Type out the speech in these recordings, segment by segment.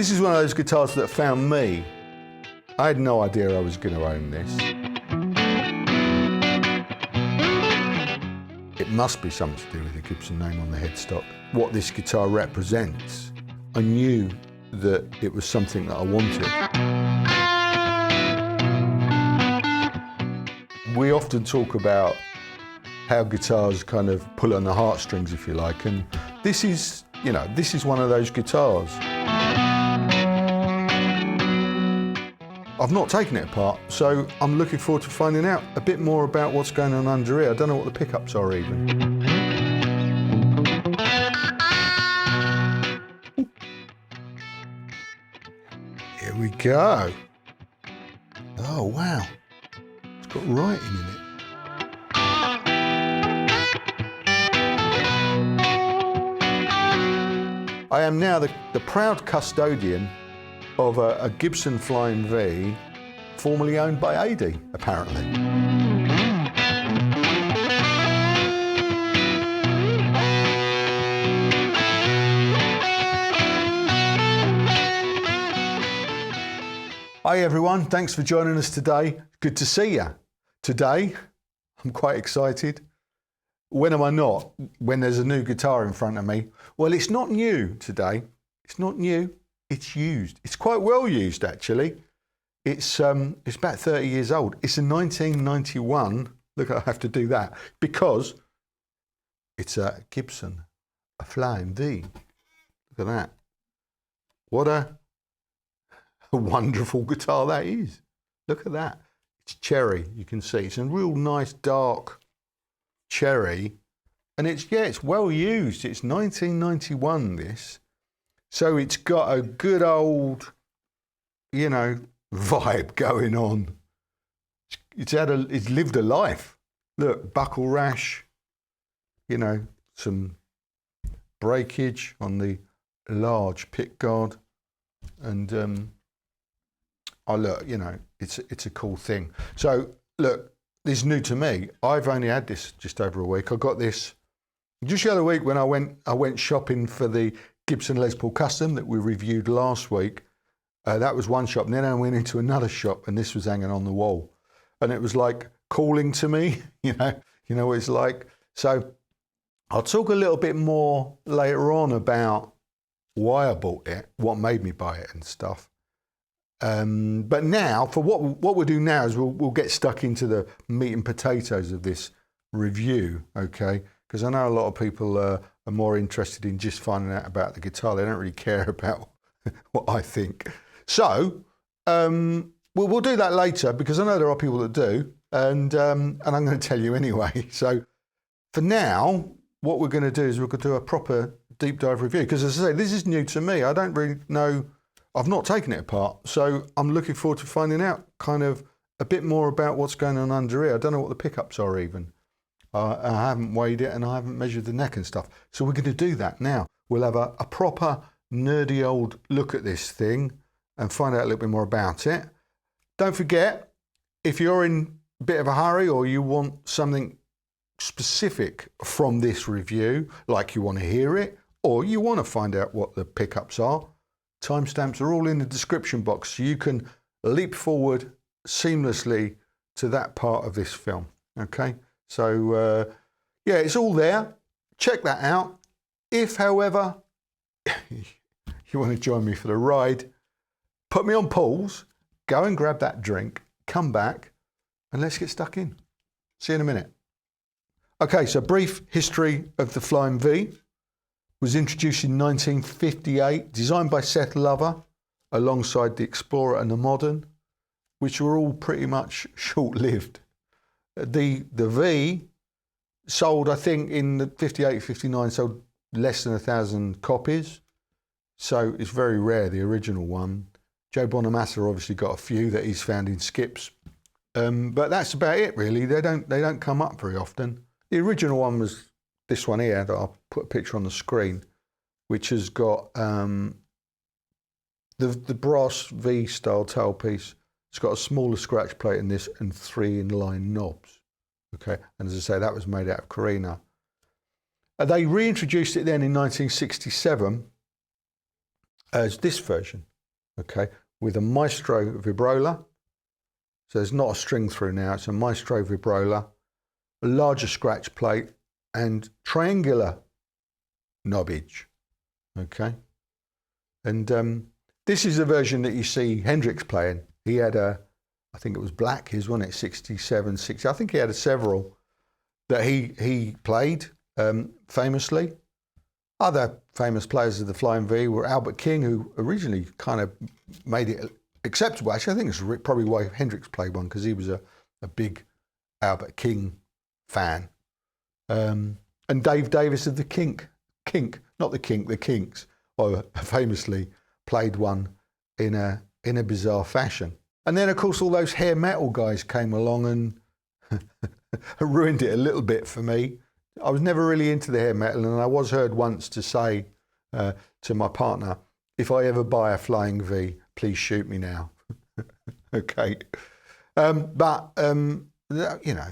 This is one of those guitars that found me. I had no idea I was going to own this. It must be something to do with the Gibson name on the headstock. What this guitar represents, I knew that it was something that I wanted. We often talk about how guitars kind of pull on the heartstrings, if you like, and this is, you know, this is one of those guitars. I've not taken it apart, so I'm looking forward to finding out a bit more about what's going on under here. I don't know what the pickups are even. Here we go. Oh wow, it's got writing in it. I am now the proud custodian of a Gibson flyingv, formerly owned by Adie, apparently. Hi everyone, thanks for joining us today. Good to see you. Today, I'm quite excited. When am I not? When there's a new guitar in front of me. Well, it's not new today. It's not new. It's used. It's quite well used, actually. It's about 30 years old. It's a 1991. Look, I have to do that because it's a Gibson, a flyingv. Look at that. What a wonderful guitar that is. Look at that. It's cherry. You can see it's a real nice dark cherry, and it's well used. It's 1991. This. So it's got a good old, you know, vibe going on. It's lived a life. Look, buckle rash, you know, some breakage on the large pick guard, and oh look, you know, it's a cool thing. So look, this is new to me. I've only had this just over a week. I got this just the other week when I went shopping for the Gibson Les Paul Custom that we reviewed last week. That was one shop, and then I went into another shop, and this was hanging on the wall, and it was like calling to me. You know what it's like. So I'll talk a little bit more later on about why I bought it, what made me buy it, and stuff. But now, for what we'll do now is we'll get stuck into the meat and potatoes of this review, okay? Because I know a lot of people are more interested in just finding out about the guitar. They don't really care about what I think. So we'll do that later because I know there are people that do, and I'm going to tell you anyway. So for now, what we're going to do is we're going to do a proper deep dive review because, as I say, this is new to me. I don't really know. I've not taken it apart, so I'm looking forward to finding out kind of a bit more about what's going on under here. I don't know what the pickups are even. I haven't weighed it and I haven't measured the neck and stuff. So we're going to do that now. We'll have a proper nerdy old look at this thing and find out a little bit more about it. Don't forget, if you're in a bit of a hurry or you want something specific from this review, like you want to hear it, or you want to find out what the pickups are, timestamps are all in the description box, so you can leap forward seamlessly to that part of this film, okay? So, yeah, it's all there. Check that out. If, however, you want to join me for the ride, put me on pause, go and grab that drink, come back, and let's get stuck in. See you in a minute. Okay, so brief history of the flyingv. Was introduced in 1958, designed by Seth Lover, alongside the Explorer and the Modern, which were all pretty much short-lived. The V sold, I think, in the 58, 59, sold less than 1,000 copies. So it's very rare, the original one. Joe Bonamassa obviously got a few that he's found in skips. But that's about it, really. They don't come up very often. The original one was this one here that I'll put a picture on the screen, which has got the brass V-style tailpiece. It's got a smaller scratch plate in this and 3 inline knobs. Okay, and as I say, that was made out of Carina. They reintroduced it then in 1967 as this version. okay, with a Maestro vibrola. So there's not a string through now, it's a Maestro vibrola, a larger scratch plate, and triangular knobbage, okay? And this is a version that you see Hendrix playing. He had a, I think it was black, his, wasn't it, 67, 60, I think he had several that he played famously. Other famous players of the Flying V were Albertking, who originally kind of made it acceptable. Actually, I think it's probably why Hendrix played one, because he was a big Albertking fan. And Dave Davis of the Kink, not the Kink, the Kinks, famously played one in a bizarre fashion. And then, of course, all those hair metal guys came along and ruined it a little bit for me. I was never really into the hair metal, and I was heard once to say to my partner, if I ever buy a Flying V, please shoot me now. Okay. But you know,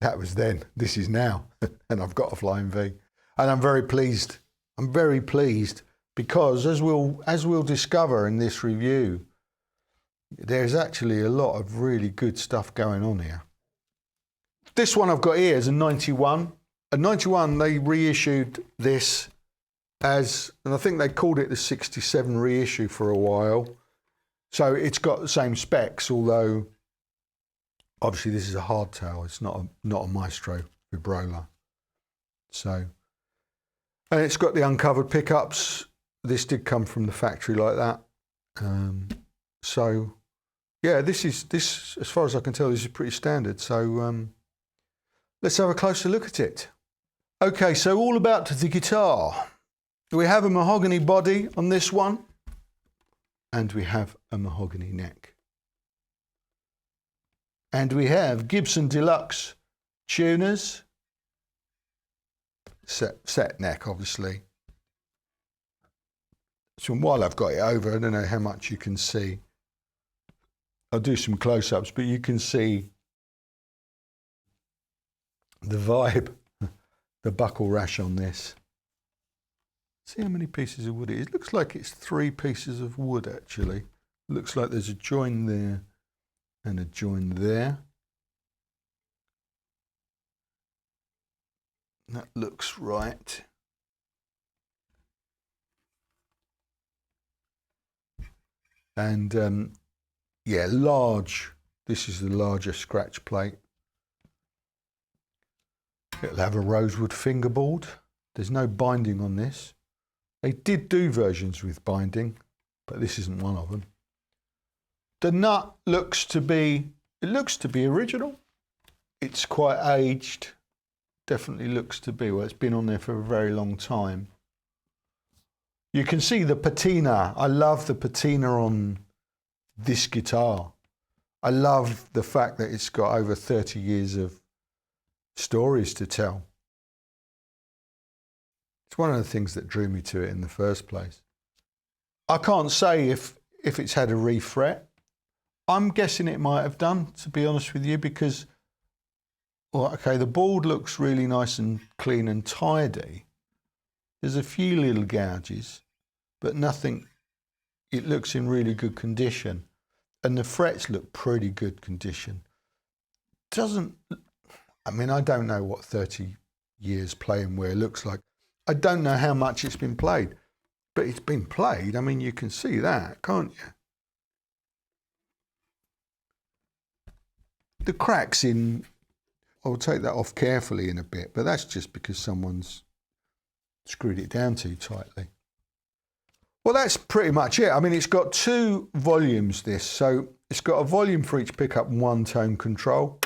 that was then. This is now. And I've got a Flying V. And I'm very pleased. I'm very pleased because, as we'll discover in this review, there's actually a lot of really good stuff going on here. This one I've got here is a 91. A 91, they reissued this as, and I think they called it the 67 reissue for a while. So it's got the same specs, although obviously this is a hardtail. It's not a Maestro vibrola. So, and it's got the uncovered pickups. This did come from the factory like that. So yeah, this, as far as I can tell, this is pretty standard. So let's have a closer look at it. Okay, so all about the guitar. We have a mahogany body on this one, and we have a mahogany neck. And we have Gibson Deluxe tuners, set neck, obviously. So while I've got it over, I don't know how much you can see. I'll do some close-ups, but you can see the vibe, the buckle rash on this. See how many pieces of wood it is. It looks like it's 3 pieces of wood, actually. Looks like there's a join there and a join there. That looks right. And yeah, large. This is the larger scratch plate. It'll have a rosewood fingerboard. There's no binding on this. They did do versions with binding, but this isn't one of them. The nut looks to be original. It's quite aged. Definitely looks to be. Well, it's been on there for a very long time. You can see the patina. I love the patina on this guitar. I love the fact that it's got over 30 years of stories to tell. It's one of the things that drew me to it in the first place. I can't say if it's had a refret. I'm guessing it might have done, to be honest with you, because, well, okay, the board looks really nice and clean and tidy. There's a few little gouges, but nothing. It looks in really good condition. And the frets look pretty good condition. I mean, I don't know what 30 years playing wear looks like. I don't know how much it's been played, but it's been played. I mean, you can see that, can't you? The cracks in, I'll take that off carefully in a bit, but that's just because someone's screwed it down too tightly. Well, that's pretty much it. I mean, it's got 2 volumes, this. So it's got a volume for each pickup and 1 tone control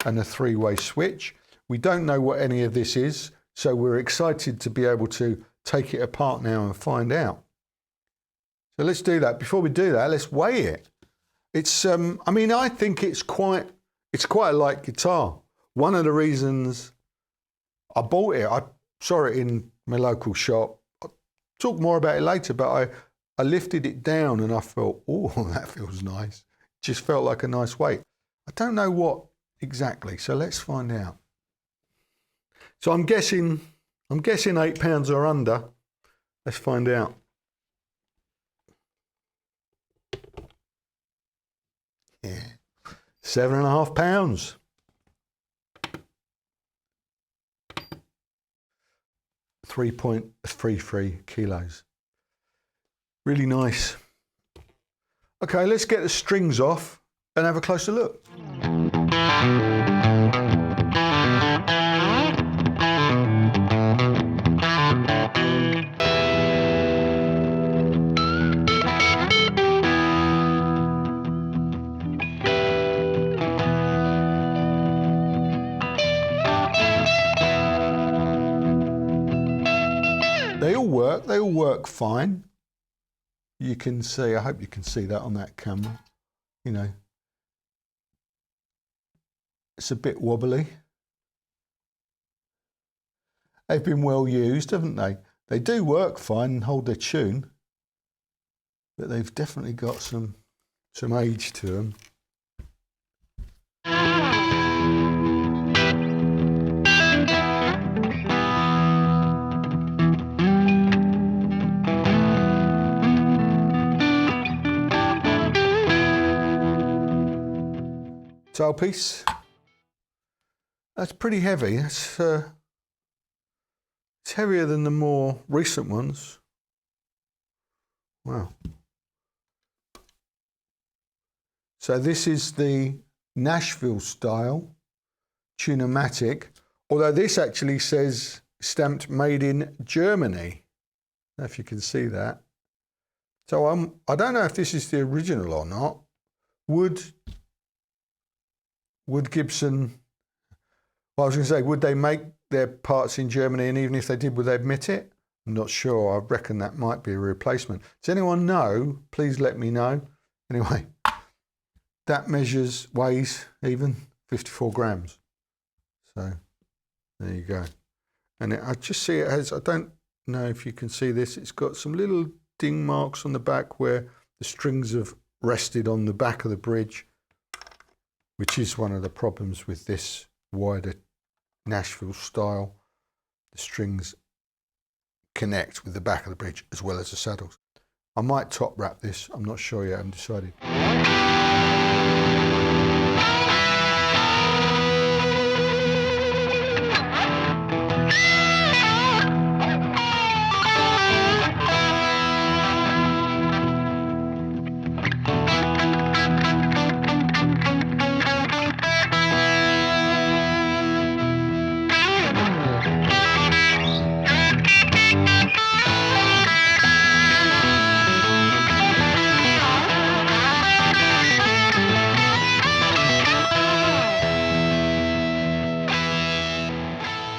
and a 3-way switch. We don't know what any of this is, so we're excited to be able to take it apart now and find out. So let's do that. Before we do that, let's weigh it. It's, I mean, I think it's quite a light guitar. One of the reasons I bought it, I saw it in my local shop. I'll talk more about it later, but I lifted it down and I felt, oh, that feels nice. Just felt like a nice weight. I don't know what exactly, so let's find out. So I'm guessing 8 pounds or under. Let's find out. £7.5. .33 kilos. Really nice. Okay, let's get the strings off and have a closer look. They all work fine. You can see, I hope you can see that on that camera. You know, it's a bit wobbly. They've been well used, haven't they? They do work fine and hold their tune, but they've definitely got some age to them. Tailpiece. That's pretty heavy. It's heavier than the more recent ones. Wow. So this is the Nashville style Tune-o-matic, although this actually says stamped made in Germany. I don't know if you can see that. So I don't know if this is the original or not. Would Gibson, well, I was going to say, would they make their parts in Germany, and even if they did, would they admit it? I'm not sure. I reckon that might be a replacement. Does anyone know? Please let me know. Anyway, that weighs even 54 grams. So there you go. And I just see it has, I don't know if you can see this, it's got some little ding marks on the back where the strings have rested on the back of the bridge, which is one of the problems with this wider Nashville style. The strings connect with the back of the bridge as well as the saddles. I might top wrap this, I'm not sure yet, I haven't decided.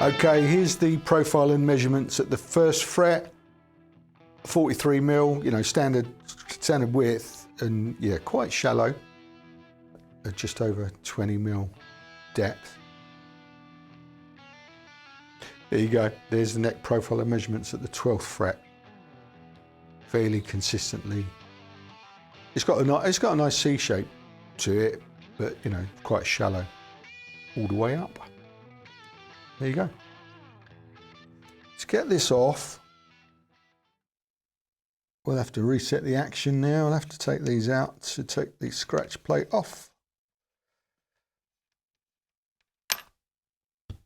Okay, here's the profile and measurements at the first fret, 43mm, you know, standard width, and yeah, quite shallow, at just over 20mm depth. There you go, there's the neck profile and measurements at the 12th fret, fairly consistently. It's got a nice C shape to it, but you know, quite shallow all the way up. There you go. Let's get this off. We'll have to reset the action now. I'll have to take these out to take the scratch plate off.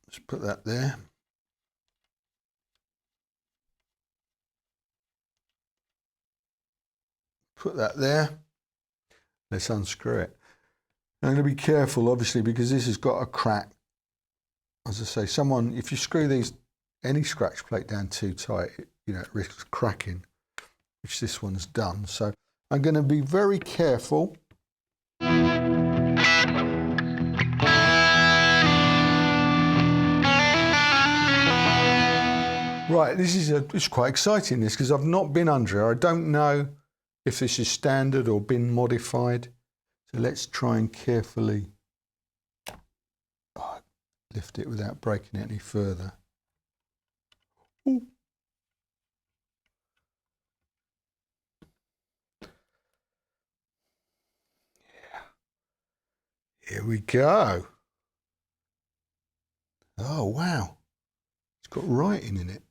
Let's put that there. Put that there. Let's unscrew it. I'm going to be careful, obviously, because this has got a crack. As I say, if you screw any scratch plate down too tight, you know, it risks cracking, which this one's done. So I'm going to be very careful. Right, it's quite exciting, this, because I've not been under it. I don't know if this is standard or been modified. So let's try and carefully lift it without breaking it any further. Ooh. Yeah. Here we go. Oh, wow. It's got writing in it.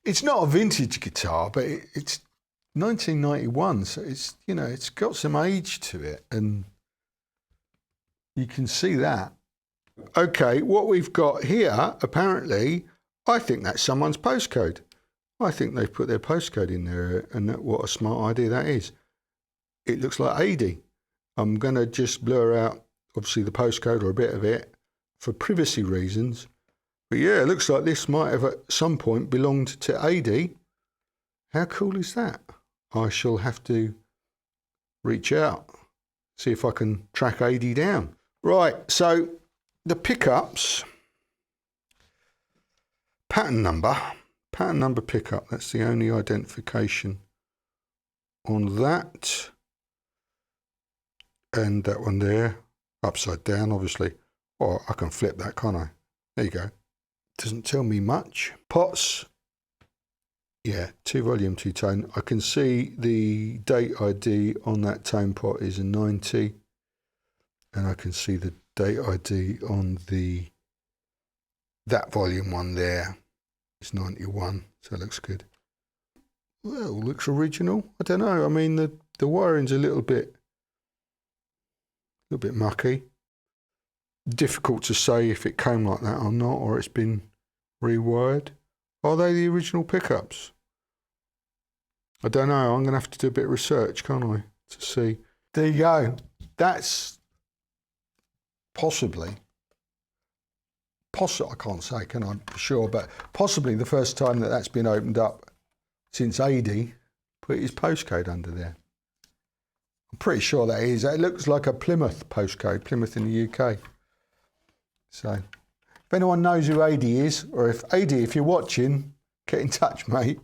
It's not a vintage guitar, but it's 1991, so it's, you know, it's got some age to it, and you can see that. Okay, what we've got here, apparently, I think that's someone's postcode. I think they've put their postcode in there, and what a smart idea that is. It looks like Adie. I'm going to just blur out, obviously, the postcode or a bit of it for privacy reasons. But yeah, it looks like this might have at some point belonged to Adie. How cool is that? I shall have to reach out, see if I can track Adie down. Right, so the pickups, pattern number pickup, that's the only identification on that. And that one there, upside down, obviously. Or I can flip that, can't I? There you go. Doesn't tell me much. Pots, yeah, 2 volume, 2 tone. I can see the date ID on that tone pot is a 90. And I can see the date ID on that volume one there. It's 91, so it looks good. Well, looks original. I don't know. I mean, the wiring's a little bit mucky. Difficult to say if it came like that or not, or it's been rewired. Are they the original pickups? I don't know. I'm going to have to do a bit of research, can't I, to see. There you go. That's possibly, I can't say, can I, for sure, but possibly the first time that that's been opened up since Adie put his postcode under there. I'm pretty sure that is. It looks like a Plymouth postcode, Plymouth in the UK. So, if anyone knows who Adie is, or if Adie, if you're watching, get in touch, mate.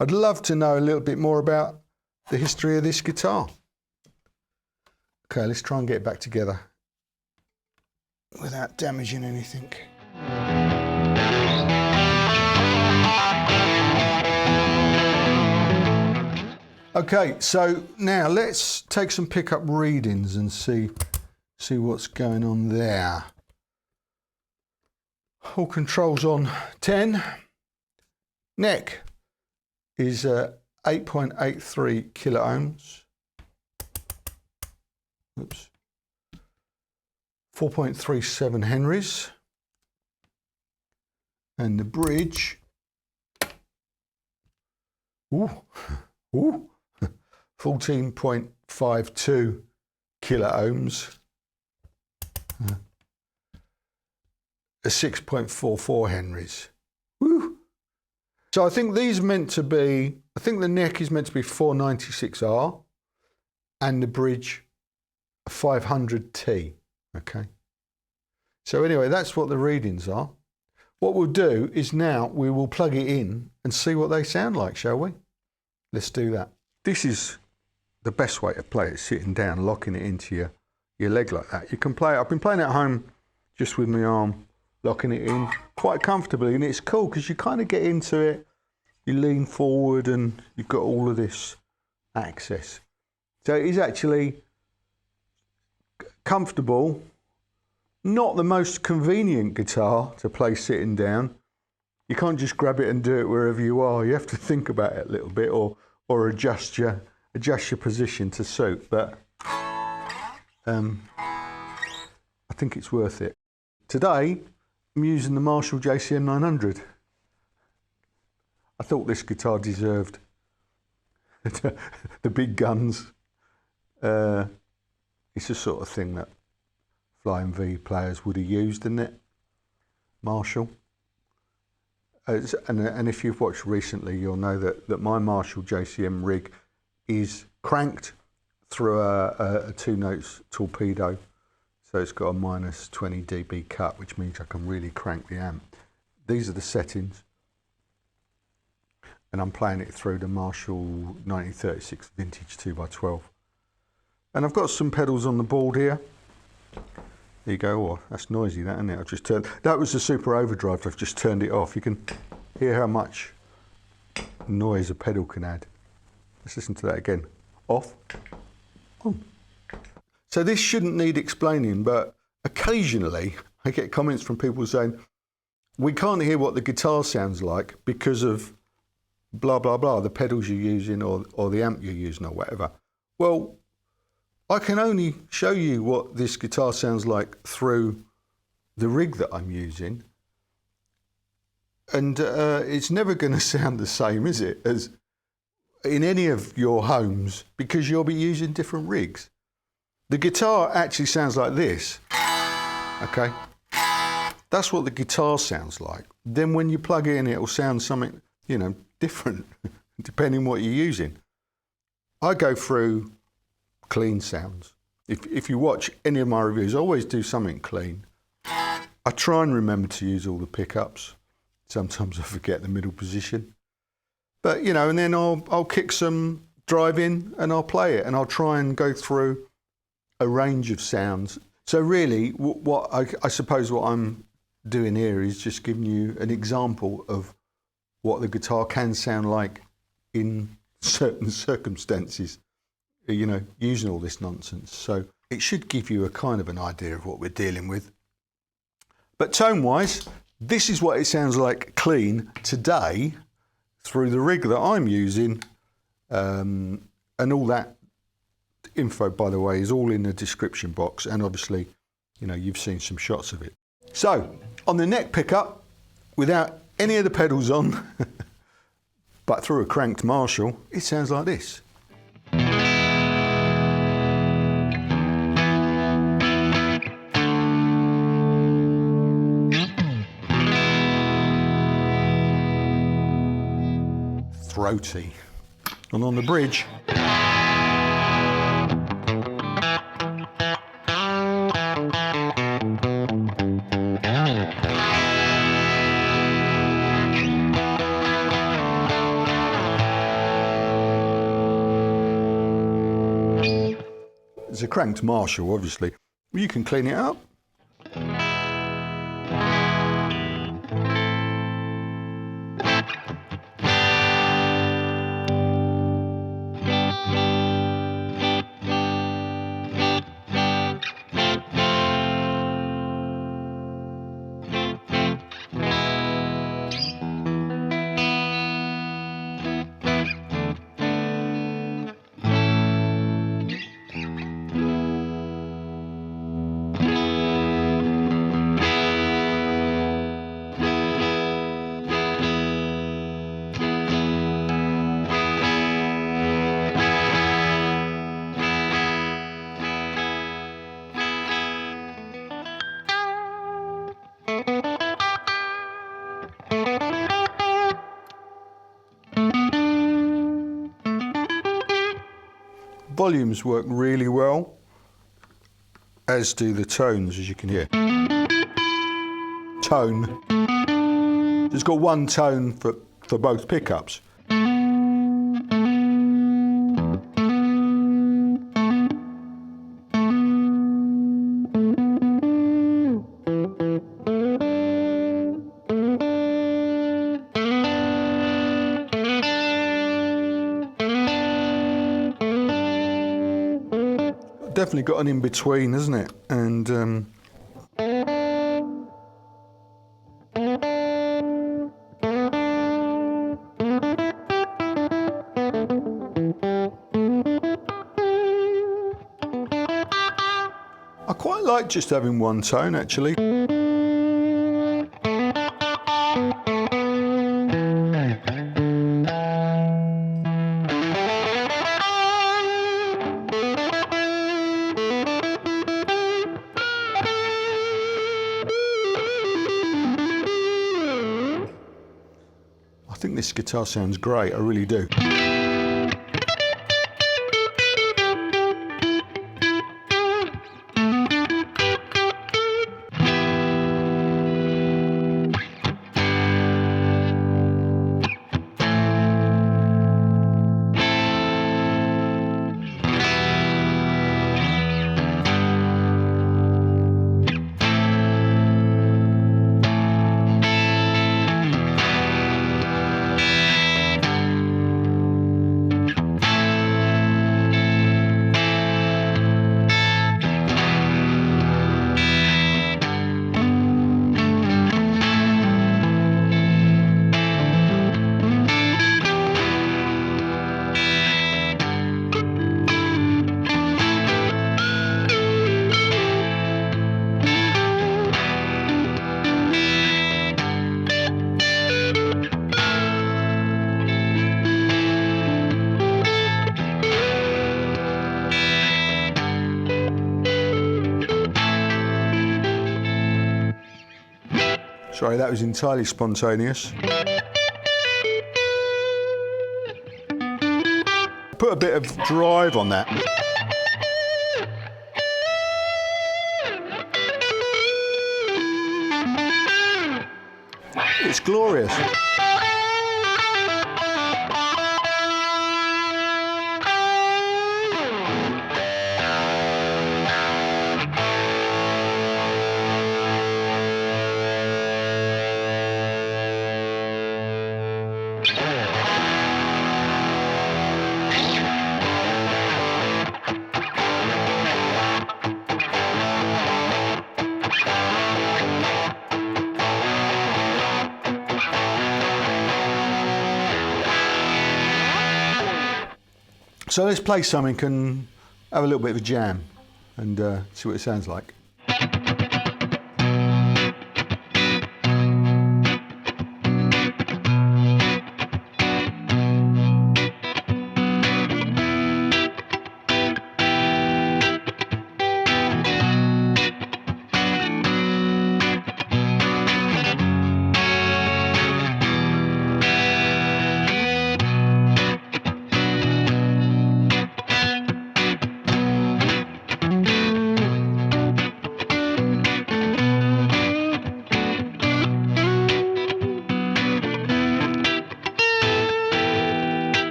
I'd love to know a little bit more about the history of this guitar. Okay, let's try and get it back together without damaging anything. Okay, so now let's take some pickup readings and see what's going on there. All controls on 10. Neck is 8.83 kilo ohms. Oops. 4.37 Henrys. And the bridge, 14.52 kilo ohms. A 6.44 Henrys. Woo. So I think these are meant to be, I think the neck is meant to be 496R and the bridge 500T. Okay. So anyway, that's what the readings are. What we'll do is now we will plug it in and see what they sound like, shall we? Let's do that. This is the best way to play it, sitting down, locking it into your leg like that. You can play it, I've been playing at home just with my arm, locking it in quite comfortably, and it's cool because you kind of get into it, you lean forward and you've got all of this access. So it is actually comfortable, not the most convenient guitar to play sitting down. You can't just grab it and do it wherever you are. You have to think about it a little bit or adjust your position to suit, but I think it's worth it. Today, I'm using the Marshall JCM 900. I thought this guitar deserved the big guns. It's the sort of thing that flyingv players would have used, isn't it? Marshall. And if you've watched recently, you'll know that my Marshall JCM rig is cranked through a 2 notes torpedo. So it's got a minus 20 dB cut, which means I can really crank the amp. These are the settings. And I'm playing it through the Marshall 1936 vintage 2x12. And I've got some pedals on the board here. There you go. Oh, that's noisy, that, isn't it? I've just turned, that was the super overdrive. I've just turned it off. You can hear how much noise a pedal can add. Let's listen to that again. Off, on. So this shouldn't need explaining, but occasionally I get comments from people saying, we can't hear what the guitar sounds like because of blah, blah, blah, the pedals you're using or the amp you're using or whatever. Well, I can only show you what this guitar sounds like through the rig that I'm using. And it's never going to sound the same, is it, as in any of your homes, because you'll be using different rigs. The guitar actually sounds like this, okay? That's what the guitar sounds like. Then when you plug it in, it'll sound something, you know, different, depending what you're using. I go through clean sounds. If you watch any of my reviews, I always do something clean. I try and remember to use all the pickups. Sometimes I forget the middle position. But, you know, and then I'll kick some drive in and I'll play it, and I'll try and go through a range of sounds. So really, what I suppose what I'm doing here is just giving you an example of what the guitar can sound like in certain circumstances, you know, using all this nonsense. So it should give you a kind of an idea of what we're dealing with. But tone-wise, this is what it sounds like clean today through the rig that I'm using, and all that info, by the way, is all in the description box, and obviously, you know, you've seen some shots of it. So, on the neck pickup, without any of the pedals on, but through a cranked Marshall, it sounds like this. Throaty. And on the bridge, it's a cranked Marshall, obviously. You can clean it up. Volumes work really well, as do the tones, as you can hear. Tone. It's got one tone for both pickups. Definitely got an in-between, hasn't it? And I quite like just having one tone, actually. I think this guitar sounds great, I really do. Sorry, that was entirely spontaneous. Put a bit of drive on that. It's glorious. So let's play something and have a little bit of a jam and see what it sounds like.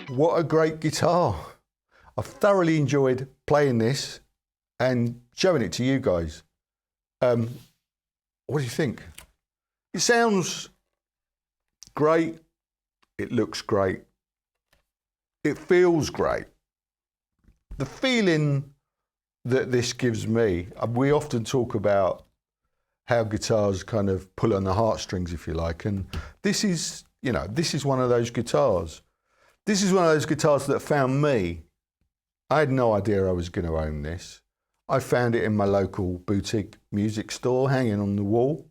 What a great guitar. I've thoroughly enjoyed playing this and showing it to you guys. What do you think? It sounds great. It looks great. It feels great. The feeling that this gives me, we often talk about how guitars kind of pull on the heartstrings, if you like, and this is, you know, this is one of those guitars. This is one of those guitars that found me. I had no idea I was going to own this. I found it in my local boutique music store, hanging on the wall.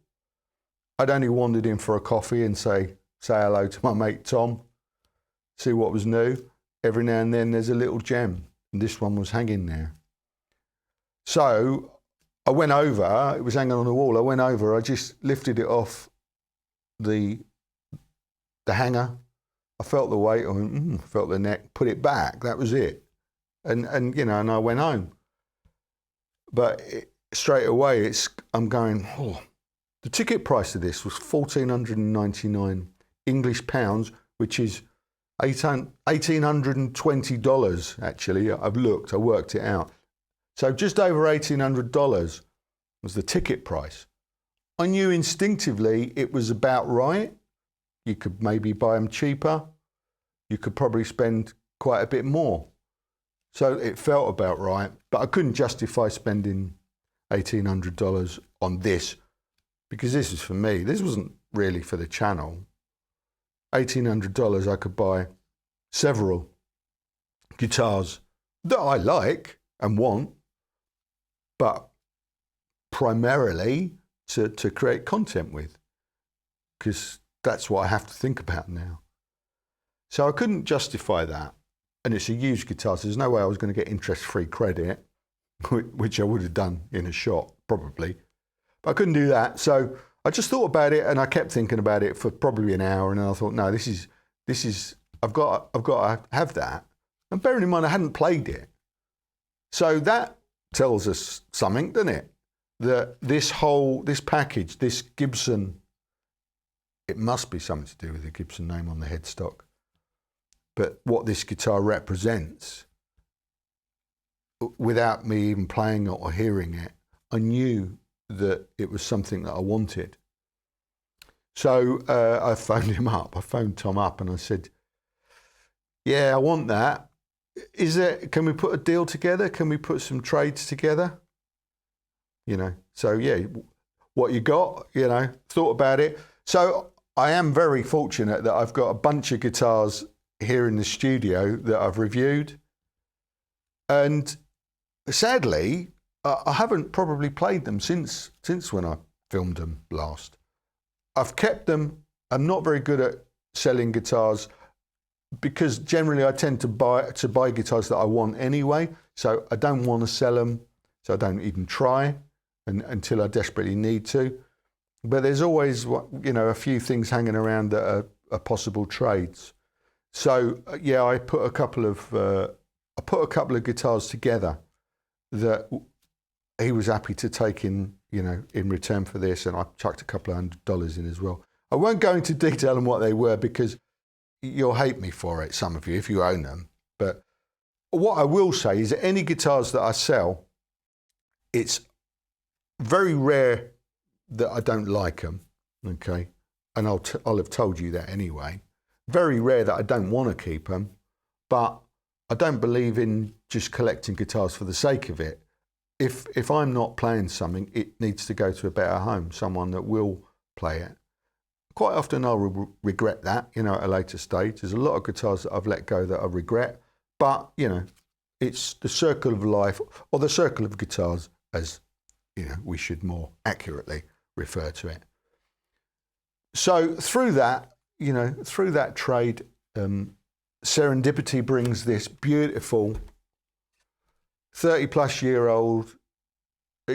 I'd only wandered in for a coffee and say hello to my mate Tom, see what was new. Every now and then there's a little gem, and this one was hanging there. So I went over, it was hanging on the wall, I went over, I just lifted it off the hanger. I felt the weight, I felt the neck, put it back, that was it. And you know, and I went home. But straight away, I'm going, oh. The ticket price of this was £1,499 English pounds, which is $1,820 actually. I've looked, I worked it out. So just over $1,800 was the ticket price. I knew instinctively it was about right. You could maybe buy them cheaper. You could probably spend quite a bit more. So it felt about right, but I couldn't justify spending $1,800 on this because this is for me. This wasn't really for the channel. $1,800 I could buy several guitars that I like and want, but primarily to create content with. because that's what I have to think about now. So I couldn't justify that. And it's a used guitar, so there's no way I was going to get interest-free credit, which I would have done in a shop, probably. But I couldn't do that. So I just thought about it, and I kept thinking about it for probably an hour, and then I thought, no, this is I've got to have that. And bearing in mind I hadn't played it. So that tells us something, doesn't it? That this package, this Gibson, it must be something to do with the Gibson name on the headstock. But what this guitar represents, without me even playing it or hearing it, I knew that it was something that I wanted. So I phoned him up. I phoned Tom up and I said, yeah, I want that. Can we put a deal together? Can we put some trades together? You know, so yeah, what you got, you know, thought about it. So I am very fortunate that I've got a bunch of guitars here in the studio that I've reviewed. And sadly, I haven't probably played them since when I filmed them last. I've kept them. I'm not very good at selling guitars because generally I tend to buy guitars that I want anyway. So I don't want to sell them. So I don't even try until I desperately need to. But there's always, you know, a few things hanging around that are possible trades. So yeah, I put a couple of guitars together that he was happy to take in, you know, in return for this, and I chucked a couple of $100 in as well. I won't go into detail on what they were because you'll hate me for it, some of you, if you own them. But what I will say is that any guitars that I sell, it's very rare that I don't like them, okay? And I'll have told you that anyway. Very rare that I don't want to keep them, but I don't believe in just collecting guitars for the sake of it. If I'm not playing something, it needs to go to a better home, someone that will play it. Quite often I'll regret that, you know, at a later stage. There's a lot of guitars that I've let go that I regret, but, you know, it's the circle of life, or the circle of guitars, as, you know, we should more accurately refer to it. So through that, you know, through that trade, serendipity brings this beautiful 30-plus-year-old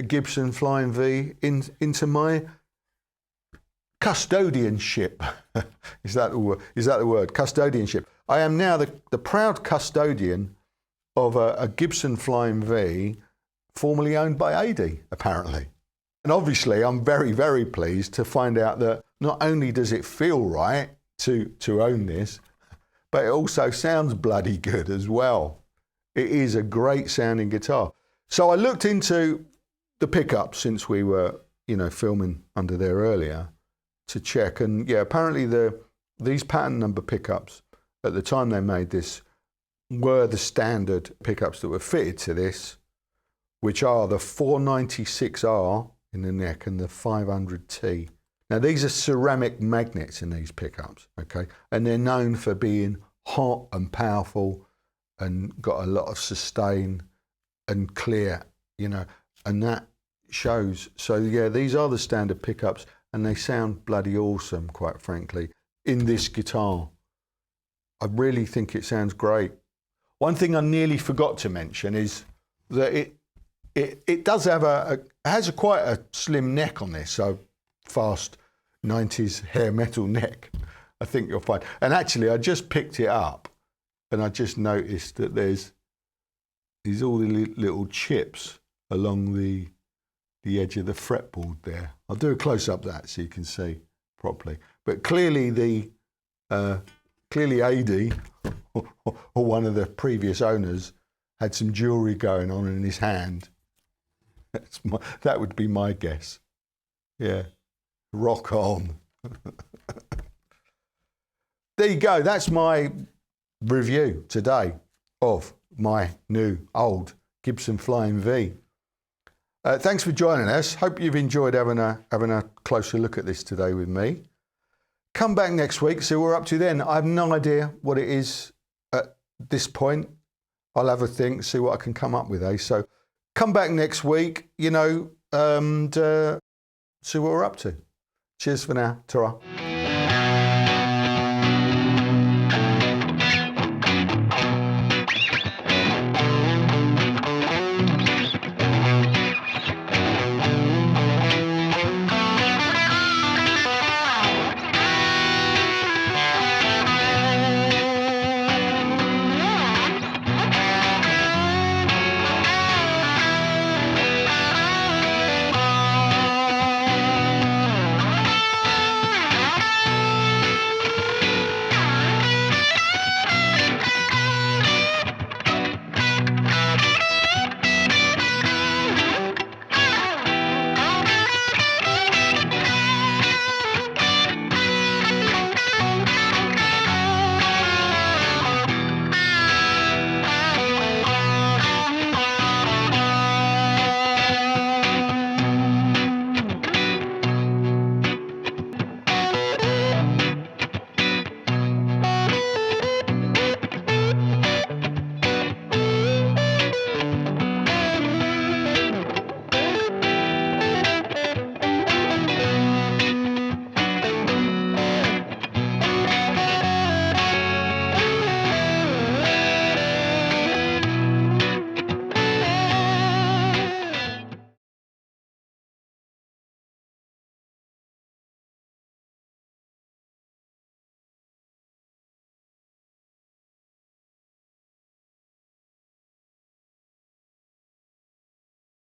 Gibson flyingv into my custodianship. Is that the word? Custodianship. I am now the proud custodian of a Gibson flyingv formerly owned by Adie, apparently. And obviously, I'm very, very pleased to find out that not only does it feel right to own this, but it also sounds bloody good as well. It is a great sounding guitar. So I looked into the pickups since we were, you know, filming under there earlier to check. And yeah, apparently these pattern number pickups at the time they made this were the standard pickups that were fitted to this, which are the 496R in the neck and the 500T. Now these are ceramic magnets in these pickups, okay? And they're known for being hot and powerful and got a lot of sustain and clear, you know, and that shows. So yeah, these are the standard pickups and they sound bloody awesome, quite frankly, in this guitar. I really think it sounds great. One thing I nearly forgot to mention is that it does have has quite a slim neck on this, so fast 90s hair metal neck, I think you'll find. And actually, I just picked it up and I just noticed that there's all the little chips along the edge of the fretboard there. I'll do a close-up of that so you can see properly. But clearly clearly Adie, or one of the previous owners, had some jewellery going on in his hand. That would be my guess. Yeah, rock on. There you go. That's my review today of my new old Gibson flyingv. Thanks for joining us. Hope you've enjoyed having a closer look at this today with me. Come back next week, see what we're up to then. I have no idea what it is at this point. I'll have a think, see what I can come up with, eh? So come back next week, you know, and see what we're up to. Cheers for now. Ta-ra.